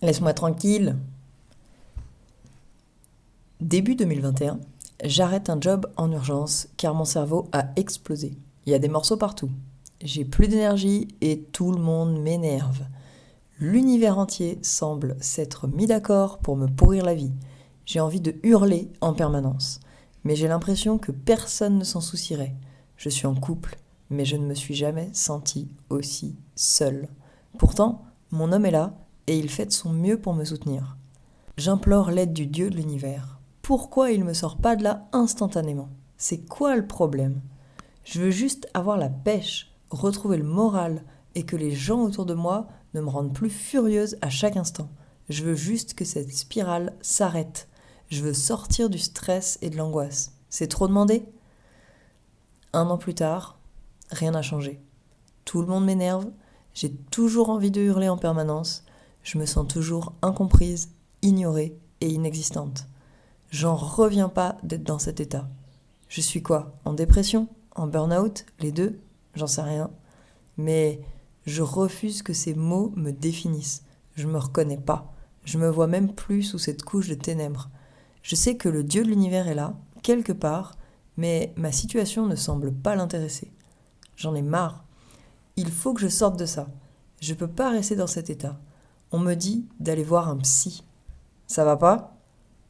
Laisse-moi tranquille. Début 2021, j'arrête un job en urgence car mon cerveau a explosé. Il y a des morceaux partout. J'ai plus d'énergie et tout le monde m'énerve. L'univers entier semble s'être mis d'accord pour me pourrir la vie. J'ai envie de hurler en permanence. Mais j'ai l'impression que personne ne s'en soucierait. Je suis en couple, mais je ne me suis jamais sentie aussi seule. Pourtant, mon homme est là et il fait de son mieux pour me soutenir. J'implore l'aide du Dieu de l'univers. Pourquoi il ne me sort pas de là instantanément? C'est quoi le problème? Je veux juste avoir la pêche, retrouver le moral et que les gens autour de moi ne me rendent plus furieuse à chaque instant. Je veux juste que cette spirale s'arrête. Je veux sortir du stress et de l'angoisse. C'est trop demandé? Un an plus tard, rien n'a changé. Tout le monde m'énerve, j'ai toujours envie de hurler en permanence, je me sens toujours incomprise, ignorée et inexistante. J'en reviens pas d'être dans cet état. Je suis quoi? En dépression? En burn-out? Les deux? J'en sais rien. Mais je refuse que ces mots me définissent. Je me reconnais pas. Je me vois même plus sous cette couche de ténèbres. Je sais que le Dieu de l'univers est là, quelque part, mais ma situation ne semble pas l'intéresser. J'en ai marre. Il faut que je sorte de ça. Je peux pas rester dans cet état. On me dit d'aller voir un psy. Ça va pas?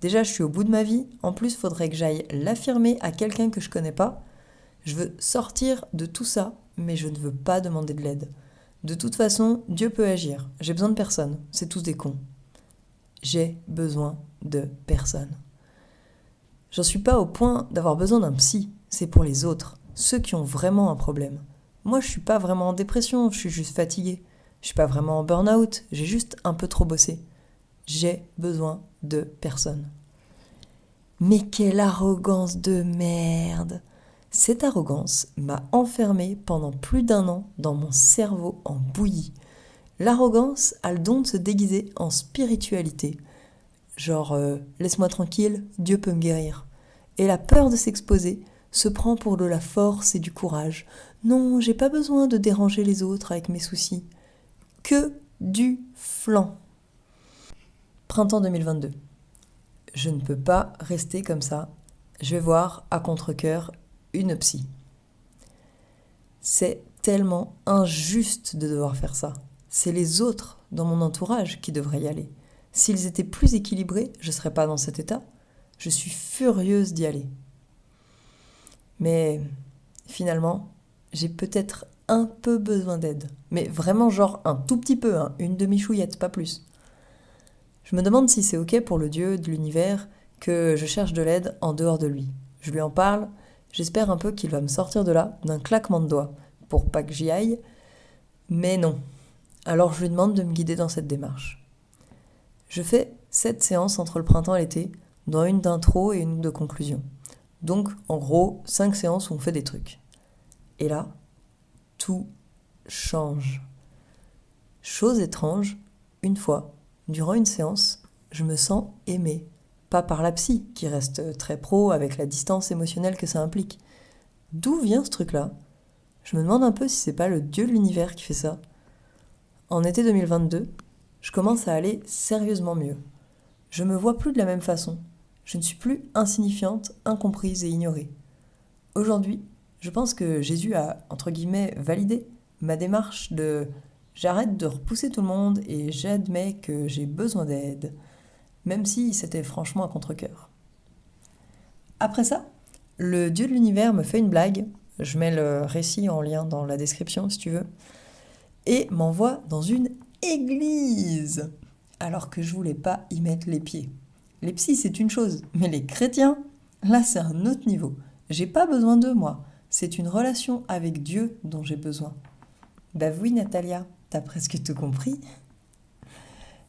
Déjà, je suis au bout de ma vie. En plus, faudrait que j'aille l'affirmer à quelqu'un que je connais pas. Je veux sortir de tout ça, mais je ne veux pas demander de l'aide. De toute façon, Dieu peut agir. J'ai besoin de personne. C'est tous des cons. J'ai besoin de personne. J'en suis pas au point d'avoir besoin d'un psy. C'est pour les autres, ceux qui ont vraiment un problème. Moi, je suis pas vraiment en dépression, je suis juste fatiguée. Je suis pas vraiment en burn-out, j'ai juste un peu trop bossé. J'ai besoin de personne. Mais quelle arrogance de merde! Cette arrogance m'a enfermée pendant plus d'un an dans mon cerveau en bouillie. L'arrogance a le don de se déguiser en spiritualité. Genre, laisse-moi tranquille, Dieu peut me guérir. Et la peur de s'exposer se prend pour de la force et du courage. Non, j'ai pas besoin de déranger les autres avec mes soucis. Que du flan. Printemps 2022. Je ne peux pas rester comme ça. Je vais voir à contre-cœur une psy. C'est tellement injuste de devoir faire ça. C'est les autres dans mon entourage qui devraient y aller. S'ils étaient plus équilibrés, je ne serais pas dans cet état. Je suis furieuse d'y aller. Mais finalement, j'ai peut-être un peu besoin d'aide. Mais vraiment genre un tout petit peu, hein, une demi-chouillette, pas plus. Je me demande si c'est ok pour le Dieu de l'univers que je cherche de l'aide en dehors de lui. Je lui en parle, j'espère un peu qu'il va me sortir de là d'un claquement de doigts, pour pas que j'y aille, mais non. Alors je lui demande de me guider dans cette démarche. Je fais 7 séances entre le printemps et l'été, dont une d'intro et une de conclusion. Donc, en gros, 5 séances où on fait des trucs. Et là, tout change. Chose étrange, une fois, durant une séance, je me sens aimée. Pas par la psy, qui reste très pro avec la distance émotionnelle que ça implique. D'où vient ce truc-là? Je me demande un peu si c'est pas le Dieu de l'univers qui fait ça. En été 2022, je commence à aller sérieusement mieux. Je me vois plus de la même façon. Je ne suis plus insignifiante, incomprise et ignorée. Aujourd'hui, je pense que Jésus a, entre guillemets, validé ma démarche de j'arrête de repousser tout le monde et j'admets que j'ai besoin d'aide, même si c'était franchement à contre-cœur. Après ça, le Dieu de l'univers me fait une blague, je mets le récit en lien dans la description si tu veux, et m'envoie dans une église, alors que je voulais pas y mettre les pieds. Les psys, c'est une chose, mais les chrétiens, là, c'est un autre niveau. J'ai pas besoin d'eux, moi. C'est une relation avec Dieu dont j'ai besoin. Bah oui, Natalia, t'as presque tout compris.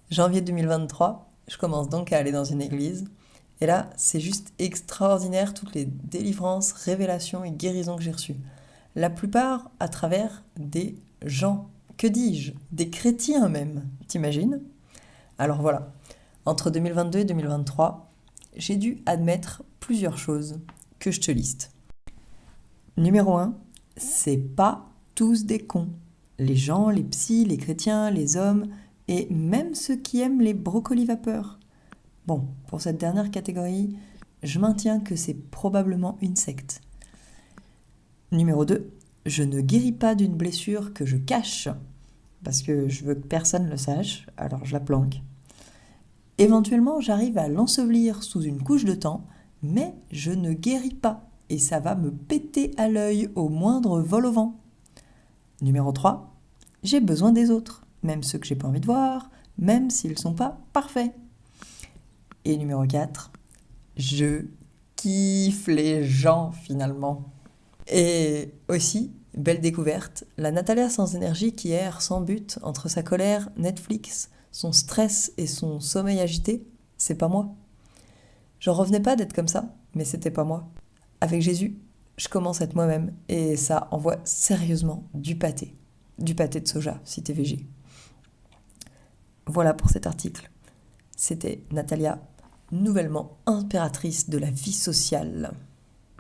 Janvier 2023, je commence donc à aller dans une église. Et là, c'est juste extraordinaire toutes les délivrances, révélations et guérisons que j'ai reçues. La plupart à travers des gens. Que dis-je? Des chrétiens même. T'imagines? Alors voilà, entre 2022 et 2023, j'ai dû admettre plusieurs choses que je te liste. Numéro 1, c'est pas tous des cons. Les gens, les psys, les chrétiens, les hommes, et même ceux qui aiment les brocolis vapeur. Bon, pour cette dernière catégorie, je maintiens que c'est probablement une secte. Numéro 2, je ne guéris pas d'une blessure que je cache, parce que je veux que personne le sache, alors je la planque. Éventuellement, j'arrive à l'ensevelir sous une couche de temps, mais je ne guéris pas, et ça va me péter à l'œil au moindre vol au vent. Numéro 3, j'ai besoin des autres, même ceux que j'ai pas envie de voir, même s'ils ne sont pas parfaits. Et numéro 4, je kiffe les gens finalement. Et aussi, belle découverte, la Natalia sans énergie qui erre sans but entre sa colère, Netflix, son stress et son sommeil agité, c'est pas moi. J'en revenais pas d'être comme ça, mais c'était pas moi. Avec Jésus, je commence à être moi-même et ça envoie sérieusement du pâté. Du pâté de soja, si t'es végé. Voilà pour cet article. C'était Natalia, nouvellement impératrice de la vie sociale.